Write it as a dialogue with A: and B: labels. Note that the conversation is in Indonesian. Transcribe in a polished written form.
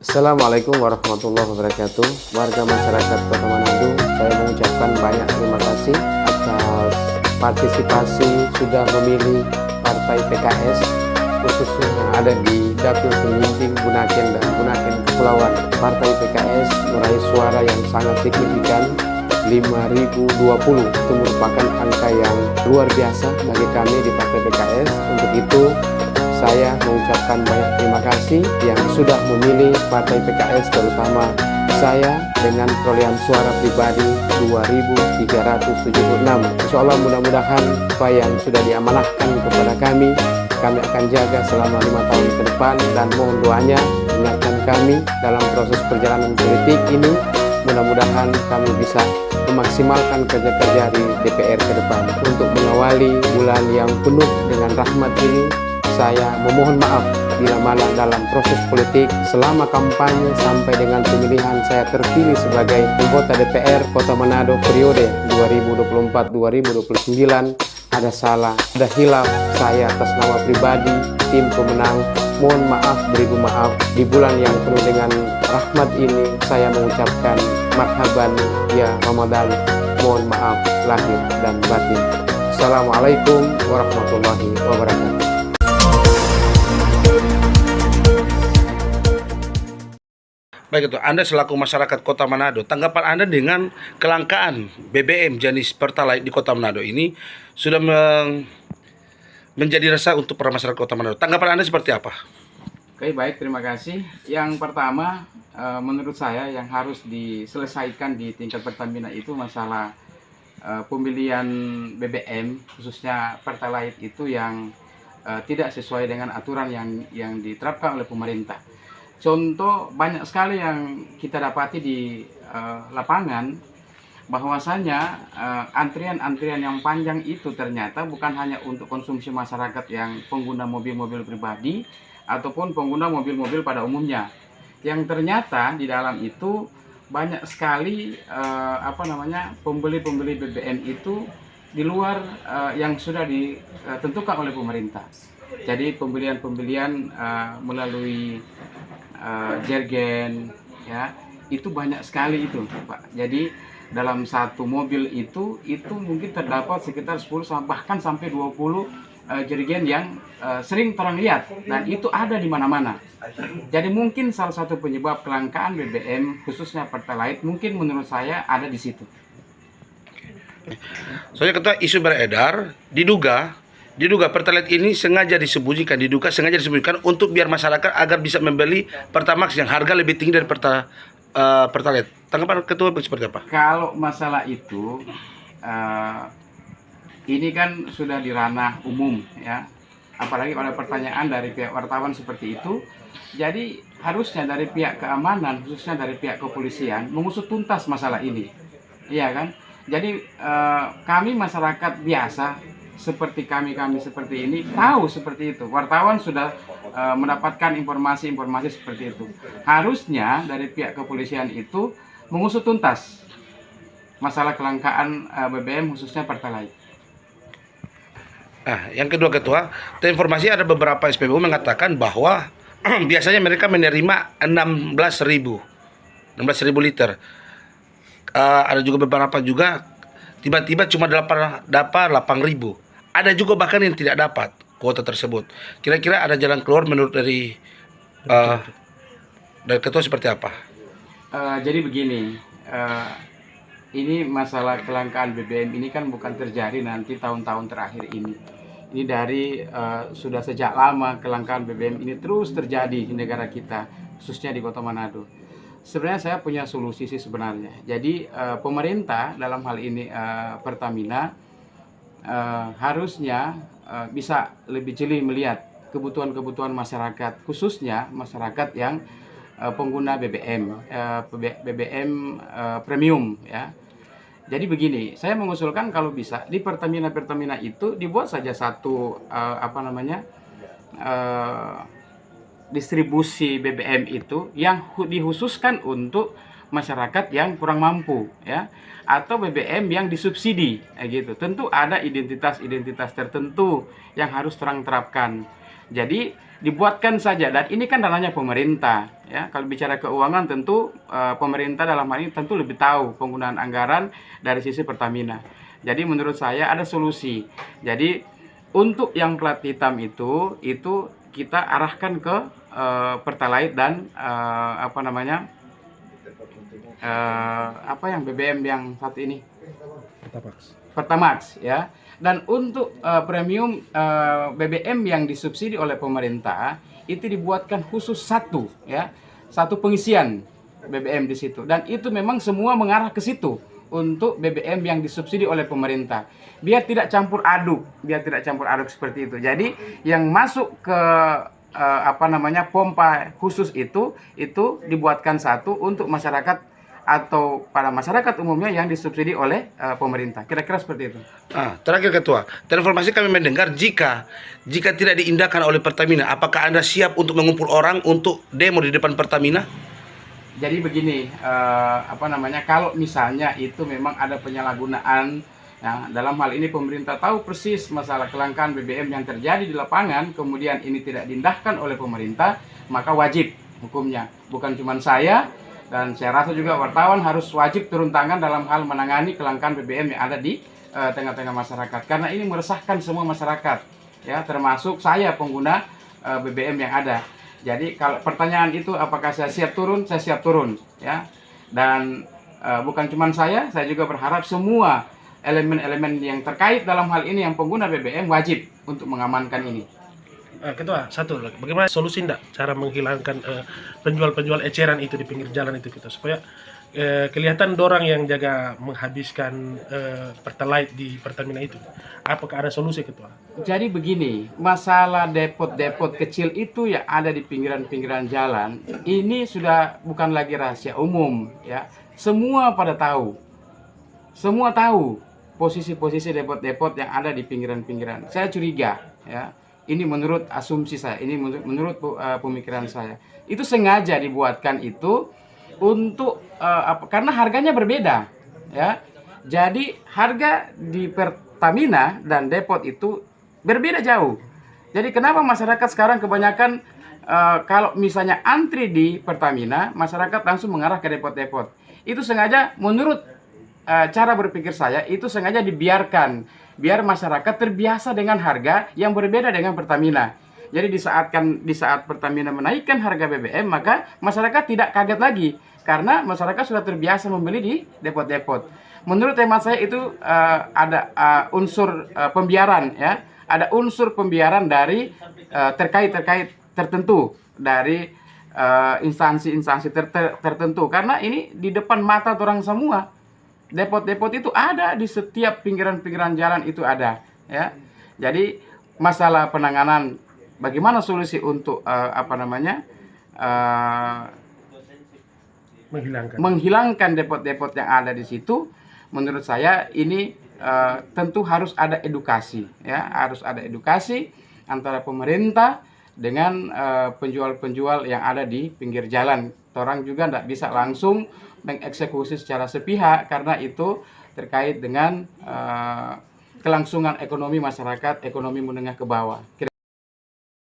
A: Assalamualaikum warahmatullahi wabarakatuh. Warga masyarakat Kota Manado, saya mengucapkan banyak terima kasih atas partisipasi sudah memilih Partai PKS, khususnya yang ada di Dapil Pemimpin Bunaken dan Bunaken Kepulauan. Partai PKS meraih suara yang sangat signifikan, 5.020. Itu merupakan angka yang luar biasa bagi kami di Partai PKS. Untuk itu, saya mengucapkan banyak terima kasih yang sudah memilih Partai PKS, terutama saya dengan perolehan suara pribadi 2.376. Insya Allah mudah-mudahan apa yang sudah diamanahkan kepada kami akan jaga selama 5 tahun ke depan, dan mohon doanya ingatkan kami dalam proses perjalanan politik ini. Mudah-mudahan kami bisa memaksimalkan kerja-kerja di DPR ke depan untuk mengawali bulan yang penuh dengan rahmat ini. Saya memohon maaf bila mana dalam proses politik selama kampanye sampai dengan pemilihan saya terpilih sebagai anggota DPR Kota Manado periode 2024-2029 ada salah, ada hilaf saya atas nama pribadi, tim pemenang. Mohon maaf, beribu maaf. Di bulan yang penuh dengan rahmat ini saya mengucapkan marhaban ya Ramadan. Mohon maaf lahir dan batin. Assalamualaikum warahmatullahi wabarakatuh.
B: Baik itu, Anda selaku masyarakat Kota Manado, tanggapan Anda dengan kelangkaan BBM jenis Pertalite di Kota Manado ini sudah menjadi resah untuk para masyarakat Kota Manado. Tanggapan Anda seperti apa?
C: Oke, baik, terima kasih. Yang pertama, menurut saya yang harus diselesaikan di tingkat Pertamina itu masalah pembelian BBM, khususnya Pertalite itu yang tidak sesuai dengan aturan yang diterapkan oleh pemerintah. Contoh banyak sekali yang kita dapati di lapangan, bahwasanya antrian-antrian yang panjang itu ternyata bukan hanya untuk konsumsi masyarakat yang pengguna mobil-mobil pribadi ataupun pengguna mobil-mobil pada umumnya. Yang ternyata di dalam itu banyak sekali pembeli-pembeli BBM itu di luar yang sudah ditentukan oleh pemerintah. Jadi pembelian-pembelian melalui jergen, ya, itu banyak sekali itu, Pak. Jadi dalam satu mobil itu mungkin terdapat sekitar 10 bahkan sampai 20 jergen yang sering terang lihat, dan itu ada di mana-mana. Jadi mungkin salah satu penyebab kelangkaan BBM khususnya Pertalite mungkin menurut saya ada di situ.
B: Soalnya kata isu beredar, diduga Pertalite ini sengaja disembunyikan untuk biar masyarakat agar bisa membeli Pertamax yang harga lebih tinggi dari Pertalite. Tanggapan Ketua seperti apa?
C: Kalau masalah itu, ini kan sudah di ranah umum, ya. Apalagi pada pertanyaan dari pihak wartawan seperti itu. Jadi harusnya dari pihak keamanan, khususnya dari pihak kepolisian, mengusut tuntas masalah ini, iya kan? Jadi kami masyarakat biasa seperti kami seperti ini tahu seperti itu. Wartawan sudah mendapatkan informasi-informasi seperti itu. Harusnya dari pihak kepolisian itu mengusut tuntas masalah kelangkaan BBM khususnya Pertalite.
B: Yang kedua Ketua, informasi ada beberapa SPBU mengatakan bahwa biasanya mereka menerima 16.000 liter. Ada juga beberapa juga tiba-tiba cuma dapat 8.000. Ada juga bahkan yang tidak dapat kuota tersebut. Kira-kira ada jalan keluar menurut dari Ketua seperti apa?
C: Jadi begini, ini masalah kelangkaan BBM ini kan bukan terjadi nanti tahun-tahun terakhir ini. Ini dari sudah sejak lama kelangkaan BBM ini terus terjadi di negara kita, khususnya di Kota Manado. Sebenarnya saya punya solusi sih sebenarnya. Jadi pemerintah dalam hal ini Pertamina harusnya bisa lebih jeli melihat kebutuhan-kebutuhan masyarakat, khususnya masyarakat yang pengguna BBM premium, ya. Jadi begini, saya mengusulkan kalau bisa di Pertamina itu dibuat saja satu distribusi BBM itu yang dikhususkan untuk masyarakat yang kurang mampu, ya, atau BBM yang disubsidi, gitu. Tentu ada identitas tertentu yang harus terapkan. Jadi dibuatkan saja, dan ini kan dananya pemerintah ya. Kalau bicara keuangan tentu pemerintah dalam hal ini tentu lebih tahu penggunaan anggaran dari sisi Pertamina. Jadi menurut saya ada solusi. Jadi untuk yang plat hitam itu kita arahkan ke Pertalite dan yang BBM yang satu ini Pertamax ya. Dan untuk premium BBM yang disubsidi oleh pemerintah itu dibuatkan khusus satu pengisian BBM di situ, dan itu memang semua mengarah ke situ untuk BBM yang disubsidi oleh pemerintah, biar tidak campur aduk seperti itu. Jadi yang masuk ke pompa khusus itu dibuatkan satu untuk masyarakat atau pada masyarakat umumnya yang disubsidi oleh pemerintah. Kira-kira seperti itu.
B: Terakhir Ketua, informasi kami mendengar jika tidak diindahkan oleh Pertamina, apakah Anda siap untuk mengumpul orang untuk demo di depan Pertamina?
C: Jadi begini, kalau misalnya itu memang ada penyalahgunaan, ya, dalam hal ini pemerintah tahu persis masalah kelangkaan BBM yang terjadi di lapangan, kemudian ini tidak diindahkan oleh pemerintah, maka wajib hukumnya. Bukan cuma saya, dan saya rasa juga wartawan harus wajib turun tangan dalam hal menangani kelangkaan BBM yang ada di tengah-tengah masyarakat. Karena ini meresahkan semua masyarakat, ya, termasuk saya pengguna BBM yang ada. Jadi kalau pertanyaan itu apakah saya siap turun, saya siap turun, ya. Dan bukan cuma saya juga berharap semua elemen-elemen yang terkait dalam hal ini yang pengguna BBM wajib untuk mengamankan ini.
D: Ketua, satu lagi, bagaimana solusi enggak cara menghilangkan penjual-penjual eceran itu di pinggir jalan itu kita, supaya kelihatan dorang yang jaga menghabiskan Pertalite di Pertamina itu. Apakah ada solusi, Ketua?
C: Jadi begini, masalah depot-depot kecil itu yang ada di pinggiran-pinggiran jalan, ini sudah bukan lagi rahasia umum, ya. Semua pada tahu. Semua tahu posisi-posisi depot-depot yang ada di pinggiran-pinggiran. Saya curiga, ya. Ini menurut asumsi saya, ini menurut pemikiran saya. Itu sengaja dibuatkan itu untuk karena harganya berbeda, ya. Jadi harga di Pertamina dan depot itu berbeda jauh. Jadi kenapa masyarakat sekarang kebanyakan kalau misalnya antri di Pertamina, masyarakat langsung mengarah ke depot-depot. Itu sengaja menurut cara berpikir saya, itu sengaja dibiarkan biar masyarakat terbiasa dengan harga yang berbeda dengan Pertamina. Jadi di saat Pertamina menaikkan harga BBM, maka masyarakat tidak kaget lagi karena masyarakat sudah terbiasa membeli di depot-depot. Menurut hemat saya itu ada unsur pembiaran, ya. Ada unsur pembiaran dari terkait tertentu dari instansi-instansi tertentu, karena ini di depan mata orang semua. Depot-depot itu ada di setiap pinggiran-pinggiran jalan itu ada, ya. Jadi masalah penanganan bagaimana solusi untuk menghilangkan depot-depot yang ada di situ, menurut saya ini tentu harus ada edukasi, ya, harus ada edukasi antara pemerintah dengan penjual-penjual yang ada di pinggir jalan. Orang juga tidak bisa langsung mengeksekusi secara sepihak karena itu terkait dengan kelangsungan ekonomi masyarakat, ekonomi menengah ke bawah.